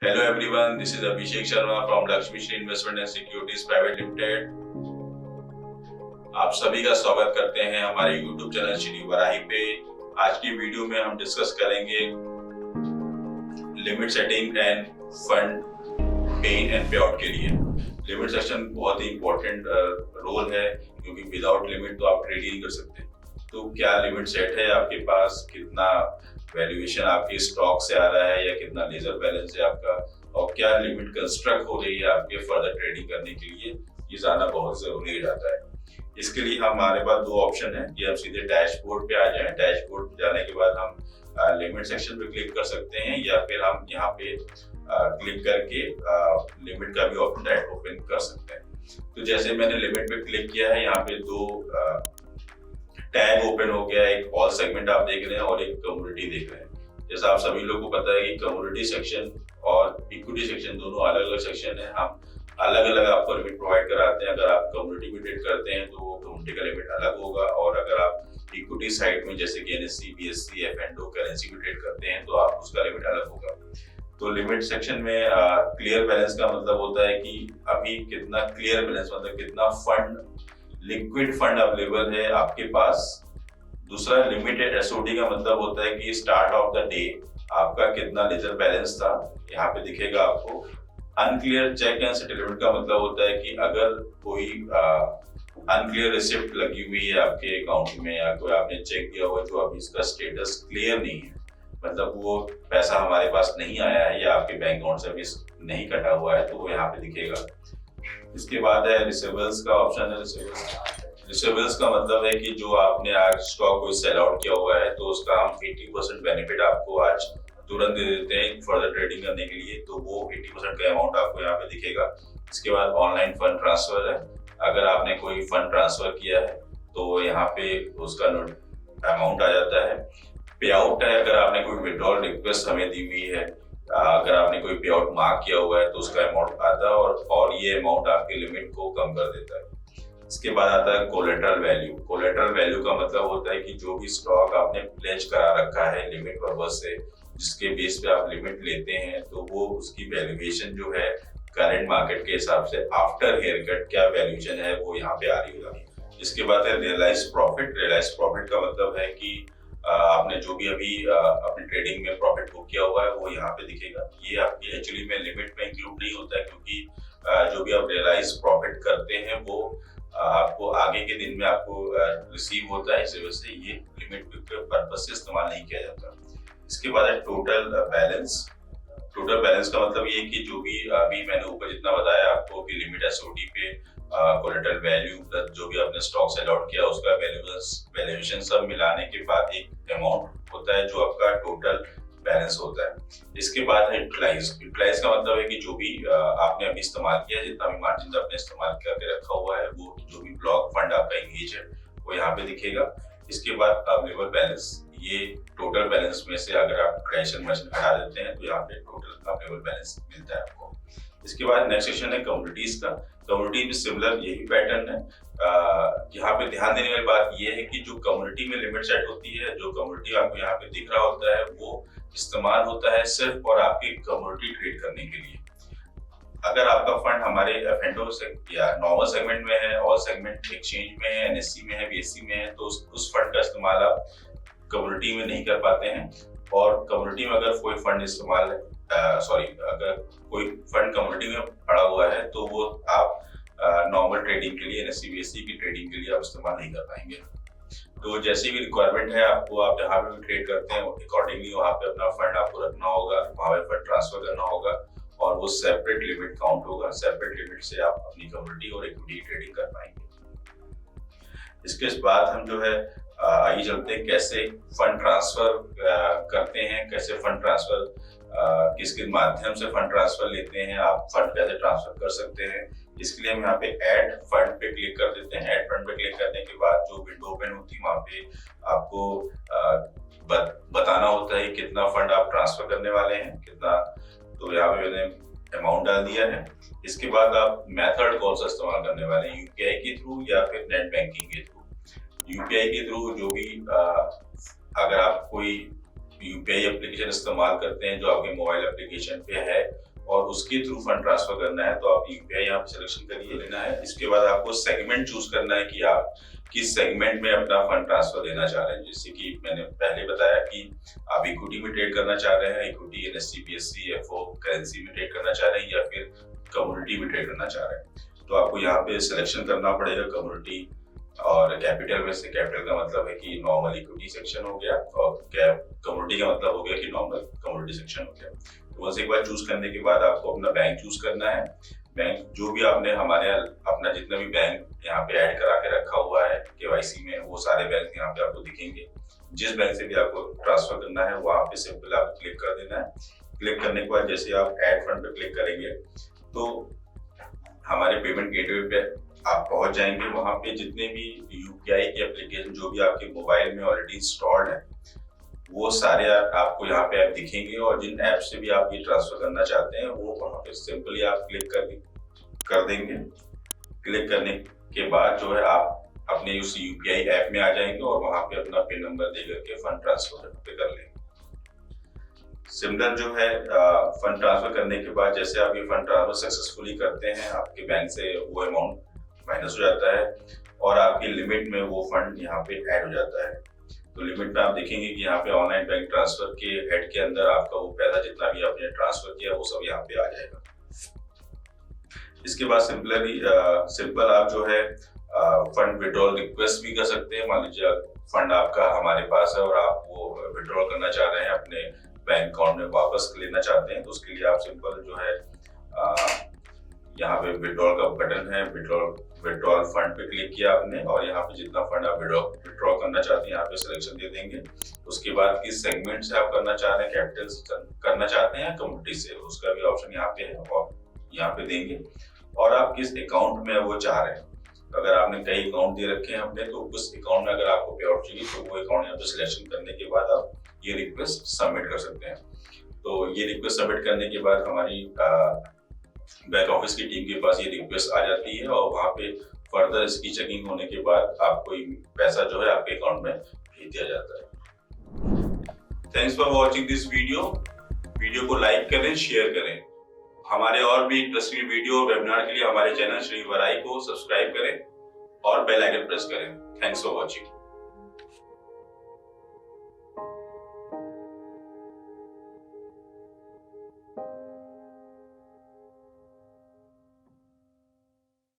Hello everyone, this is Abhishek Sharma from Lakshmi Shri Investment and Securities Private Limited। आप सभी का स्वागत करते हैं हमारे YouTube चैनल श्री वराही पे। आज की वीडियो में हम डिस्कस करेंगे लिमिट सेटिंग एंड फंड पे इन एंड पे आउट के लिए। लिमिट सेक्शन बहुत ही इंपॉर्टेंट रोल है, क्योंकि विदाउट लिमिट तो आप ट्रेड ही नहीं कर सकते। तो क्या लिमिट सेट है आपके पास, कितना वैल्यूएशन आपके स्टॉक से आ रहा है या कितना लेजर बैलेंस है आपका, और क्या लिमिट कंस्ट्रक्ट हो रही है आपके फर्दर ट्रेडिंग करने के लिए, ये जानना बहुत जरूरी हो जाता है। इसके लिए हमारे पास दो ऑप्शन है कि हम सीधे डैशबोर्ड पे आ जाएं। डैशबोर्ड पे जाने के बाद हम लिमिट सेक्शन पे क्लिक कर सकते हैं, या फिर हम यहाँ पे क्लिक करके लिमिट का भी ऑप्शन डायरेक्ट ओपन कर सकते हैं। तो जैसे मैंने लिमिट पे क्लिक किया है, यहाँ पे दो टैब ओपन हो गया, एक ऑल सेगमेंट आप देख रहे हैं और एक कम्युनिटी देख रहे हैं। जैसा आप सभी लोग को पता है कि कम्युनिटी सेक्शन और इक्विटी सेक्शन दोनों अलग अलग सेक्शन है। हम अलग अलग आपको लिमिट प्रोवाइड कराते हैं। अगर आप कम्युनिटी में ट्रेड करते हैं तो वो कम्युनिटी का लिमिट अलग होगा, और अगर आप इक्विटी साइड में जैसे कि एनएससी, बीएससी, एफ&ओ, करेंसी में ट्रेड करते हैं तो आप उसका लिमिट अलग होगा। तो लिमिट सेक्शन में क्लियर बैलेंस का मतलब होता है कि अभी कितना क्लियर बैलेंस, मतलब कितना फंड, लिक्विड फंड अवेलेबल है आपके पास। दूसरा लिमिटेड एसओडी का मतलब होता है कि स्टार्ट ऑफ द डे आपका कितना लेजर बैलेंस था, यहाँ पे दिखेगा आपको। अनक्लियर चेक एंड सेटलमेंट का मतलब होता है कि अगर कोई अनक्लियर रिसिप्ट लगी हुई है आपके अकाउंट में, या कोई आपने चेक किया हुआ जो अभी इसका स्टेटस क्लियर नहीं है, मतलब वो पैसा हमारे पास नहीं आया है या आपके बैंक अकाउंट से अभी नहीं कटा हुआ है, तो वो यहाँ पे दिखेगा। इसके बाद है रिसीवेबल्स का ऑप्शन है। रिसीवेबल्स का मतलब है कि जो आपने आज स्टॉक को सेल आउट किया हुआ है, तो उसका हम 80% बेनिफिट आपको आज तुरंत दे देते हैं फर्दर ट्रेडिंग करने के लिए, तो वो 80% का अमाउंट आपको यहाँ पे दिखेगा। इसके बाद ऑनलाइन फंड ट्रांसफर है। अगर आपने कोई फंड ट्रांसफर किया है तो यहाँ पे उसका अमाउंट आ जाता है। पे आउट है, अगर आपने कोई विड्रॉल रिक्वेस्ट हमें दी हुई है, अगर आपने कोई पे आउट मार्क किया हुआ है तो उसका अमाउंट आता है, और ये अमाउंट आपकी लिमिट को कम कर देता है। इसके बाद आता है कोलेटरल वैल्यू। कोलेटरल वैल्यू का मतलब होता है कि जो भी स्टॉक आपने प्लेज करा रखा है लिमिट पर्पज से, जिसके बेस पे आप लिमिट लेते हैं, तो वो उसकी वैल्यूएशन जो है करंट मार्केट के हिसाब से आफ्टर हेयर कट क्या वैल्यूएशन है वो यहाँ पे आ रही होगी। इसके बाद है रियलाइज प्रॉफिट। रियलाइज प्रॉफिट का मतलब है कि आपने जो भी अभी अपनी ट्रेडिंग में प्रॉफिट बुक किया हुआ है वो यहाँ पे दिखेगा। ये आपकी एक्चुअली में लिमिट में इंक्लूड नहीं होता है, क्योंकि जो भी आप रियलाइज प्रॉफिट करते हैं वो आपको आगे के दिन में आपको रिसीव होता है, इस वजह से ये लिमिट के पर्पज से इस्तेमाल नहीं किया जाता। इसके बाद है टोटल बैलेंस। टोटल बैलेंस का मतलब ये कि जो भी अभी मैंने ऊपर जितना बताया आपको कि लिमिट एसओडी पे कोलेटरल वैल्यू प्लस जो भी आपने स्टॉक सेल आउट किया उसका वैल्यूएशन सब मिलाने के बाद एक अमाउंट होता है जो आपका टोटल बैलेंस होता है। इसके बाद है यूटिलाइज। यूटिलाइज का मतलब है कि जो भी आपने अभी इस्तेमाल किया, जितना भी मार्जिन आपने इस्तेमाल करके रखा हुआ है, वो जो भी ब्लॉक फंड आपका इंगेज है वो यहाँ पे दिखेगा। इसके बाद अवेलेबल बैलेंस, ये टोटल बैलेंस में से अगर आप कैश एंड मशीन हटा देते हैं तो यहाँ पे टोटल अवेलेबल बैलेंस मिलता है आपको। इसके बाद नेक्स्ट सेक्शन है कम्युनिटीज का। कम्युनिटी में सिमिलर यही पैटर्न है। यहाँ पे ध्यान देने वाली बात ये है कि जो कम्युनिटी में लिमिट सेट होती है, जो कम्युनिटी आपको यहाँ पे दिख रहा होता है, वो इस्तेमाल होता है सिर्फ और आपकी कम्युनिटी ट्रेड करने के लिए। अगर आपका फंड हमारे एफ&ओ से या नॉर्मल सेगमेंट में है, ऑल सेगमेंट एक्सचेंज में है, एनएससी में है, बीएससी में है, तो उस फंड का इस्तेमाल आप कम्युनिटी में नहीं कर पाते हैं। और कम्युनिटी में अगर कोई फंड इस्तेमाल अगर कोई फंड कम्युनिटी में पड़ा हुआ है तो वो आप नॉर्मल ट्रेडिंग के लिए, एनएससी बीएससी की ट्रेडिंग के लिए आप इस्तेमाल नहीं कर पाएंगे। तो जैसी भी रिक्वायरमेंट है आपको, आप जहाँ पे भी ट्रेड करते हैं अकॉर्डिंगली वहाँ पे अपना फंड आपको रखना होगा, वहाँ पे फंड ट्रांसफर करना होगा, और वो सेपरेट लिमिट काउंट होगा। सेपरेट लिमिट से आप अपनी कम्युनिटी और इक्विटी ट्रेडिंग कर पाएंगे। इसके बाद हम जो है आइए चलते हैं कैसे फंड ट्रांसफर करते हैं, कैसे फंड ट्रांसफर किसके माध्यम से फंड ट्रांसफर लेते हैं, आप फंड कैसे ट्रांसफर कर सकते हैं। इसके लिए हम यहाँ पे ऐड फंड पे क्लिक कर देते हैं। ऐड फंड पे क्लिक करने के बाद जो विंडो ओपन होती है वहाँ पे आपको बताना होता है कितना फंड आप ट्रांसफर करने वाले हैं, कितना। तो यहाँ पे मैंने अमाउंट डाल दिया है। इसके बाद आप मेथड कौन सा इस्तेमाल करने वाले हैं, यूपीआई के थ्रू या फिर नेट बैंकिंग के थ्रू। यूपीआई के थ्रू जो भी अगर आप कोई यूपीआई एप्लीकेशन इस्तेमाल करते हैं जो आपके मोबाइल एप्लीकेशन पे है और उसके थ्रू फंड ट्रांसफर करना है, तो आप यूपीआई यहाँ पे सिलेक्शन करिए, लेना है। इसके बाद आपको सेगमेंट चूज करना है कि आप किस सेगमेंट में अपना फंड ट्रांसफर देना चाह रहे हैं। जैसे कि मैंने पहले बताया कि आप इक्विटी में ट्रेड करना चाह रहे हैं, equity, NSC, BSc, FO, currency में ट्रेड करना चाह रहे हैं, या फिर कमोडिटी में ट्रेड करना चाह रहे हैं। तो आपको यहाँ पे सिलेक्शन करना पड़ेगा कमोडिटी और कैपिटल में से। कैपिटल का मतलब है कि नॉर्मल इक्विटी सेक्शन हो गया और कमोडिटी का मतलब हो गया कि नॉर्मल कमोडिटी सेक्शन हो गया। तो बस एक बार चूज करने के बाद आपको अपना बैंक चूज करना है। बैंक जो भी आपने हमारे अपना जितना भी बैंक यहाँ पे ऐड करा के रखा हुआ है केवाईसी में, वो सारे बैंक यहाँ पे आपको दिखेंगे। जिस बैंक से भी आपको ट्रांसफर करना है वहां पे सिंपल आपको क्लिक कर देना है। क्लिक करने के बाद जैसे आप ऐड फंड पे क्लिक करेंगे तो हमारे पेमेंट गेटवे पे आप पहुंच जाएंगे। वहां पे जितने भी यूपीआई के एप्लीकेशन जो भी आपके मोबाइल में ऑलरेडी इंस्टॉल्ड है वो सारे आपको यहाँ पे ऐप दिखेंगे, और जिन ऐप से भी आप ये ट्रांसफर करना चाहते हैं वो वहाँ पे सिंपली आप क्लिक कर देंगे। क्लिक करने के बाद जो है आप अपने उस यूपीआई ऐप में आ जाएंगे और वहाँ पे अपना पिन नंबर दे करके फंड ट्रांसफर कर लेंगे। सिमिलर जो है फंड ट्रांसफर करने के बाद जैसे आप ये फंड ट्रांसफर सक्सेसफुली करते हैं, आपके बैंक से वो अमाउंट माइनस हो जाता है और आपकी लिमिट में वो फंड यहाँ पे ऐड हो जाता है। तो लिमिट में आप देखेंगे कि यहाँ पे ऑनलाइन बैंक ट्रांसफर के हेड के अंदर आपका वो पैसा जितना भी आपने ट्रांसफर किया वो सब यहाँ पे आ जाएगा। इसके बाद सिंपल आप जो है फंड विड्रॉल रिक्वेस्ट भी कर सकते हैं। मान लीजिए फंड आपका हमारे पास है और आप वो विड्रॉल करना चाह रहे हैं, अपने बैंक अकाउंट में वापस लेना चाहते हैं, तो उसके लिए आप सिंपल जो है यहाँ पे विड्रॉल का बटन है, विड्रॉल फंड पे क्लिक किया आपने और यहाँ पे जितना फंड आप विड्रॉ करना चाहते हैं यहाँ पे सिलेक्शन दे देंगे। उसके बाद किस सेगमेंट से आप करना चाह रहे हैं, कैपिटल से करना चाहते हैं या कमोडिटी से, उसका भी ऑप्शन यहाँ पे है और यहाँ पे देंगे। और आप किस अकाउंट में वो चाह रहे हैं, अगर आपने कई अकाउंट दे रखे हैं अपने, तो उस अकाउंट में अगर आपको पे आउट चाहिए तो वो अकाउंट यहाँ पे सिलेक्शन करने के बाद आप ये रिक्वेस्ट सबमिट कर सकते हैं। तो ये रिक्वेस्ट सबमिट करने के बाद हमारी बैक ऑफिस की टीम के पास ये रिक्वेस्ट आ जाती है और वहाँ पे फर्दर इसकी चेकिंग होने के बाद आपको पैसा जो है आपके अकाउंट में भेज दिया जाता है। Thanks for watching this video को लाइक करें, शेयर करें। हमारे और भी इंटरेस्टिंग वीडियो और वेबिनार के लिए हमारे चैनल श्री वराई को सब्सक्राइब करें और बेल आइकन प्रेस करें। Thanks for watching.